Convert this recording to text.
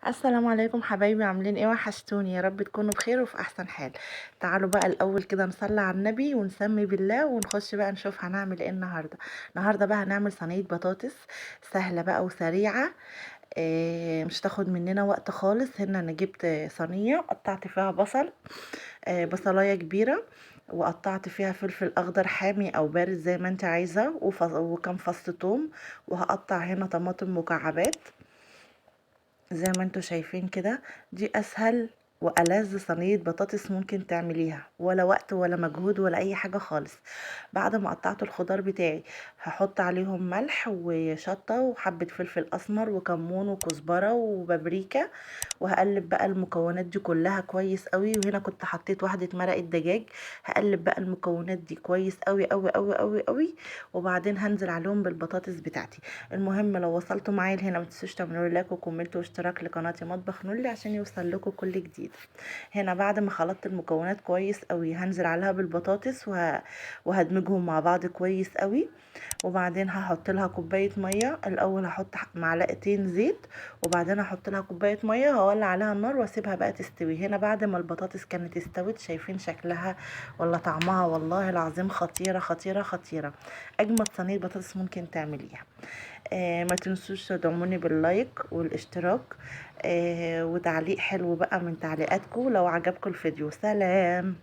السلام عليكم حبايبي، عاملين ايه؟ وحشتوني، يا رب تكونوا بخير وفي احسن حال. تعالوا بقى الاول كده نصلي على النبي ونسمي بالله ونخش بقى نشوف هنعمل ايه النهارده بقى هنعمل صينيه بطاطس سهله بقى وسريعه. مش تاخد مننا وقت خالص. هنا انا جبت صينيه قطعت فيها بصل، بصلايه كبيره، وقطعت فيها فلفل اخضر حامي او بارد زي ما انت عايزه، وكم فص ثوم. وهقطع هنا طماطم مكعبات زي ما انتوا شايفين كده. دي اسهل والذ صينيه بطاطس ممكن تعمليها، ولا وقت ولا مجهود ولا اي حاجه خالص. بعد ما قطعت الخضار بتاعي هحط عليهم ملح وشطه وحبه فلفل اسمر وكمون وكزبره وبابريكا، وهقلب بقى المكونات دي كلها كويس قوي. وهنا كنت حطيت واحده مرقه دجاج. هقلب بقى المكونات دي كويس قوي قوي قوي قوي قوي، وبعدين هنزل عليهم بالبطاطس بتاعتي. المهم لو وصلتوا معايا لهنا ما تنسوش تعملوا لايك وكومنت واشتراك لقناتي مطبخ نولي عشان يوصل لكم كل جديد. هنا بعد ما خلطت المكونات كويس قوي هنزل عليها بالبطاطس وهدمجهم مع بعض كويس قوي. وبعدين هحط لها كوبايه ميه. الاول هحط معلقتين زيت، وبعدين هحط لها كوبايه ميه، هولع عليها النار واسيبها بقى تستوي. هنا بعد ما البطاطس كانت استوت، شايفين شكلها ولا طعمها؟ والله العظيم خطيره خطيره خطيره. اجمد صينيه بطاطس ممكن تعمليها. ما تنسوش تدعموني باللايك والاشتراك، وتعليق حلو بقى من تعليقاتكم لو عجبكم الفيديو. سلام.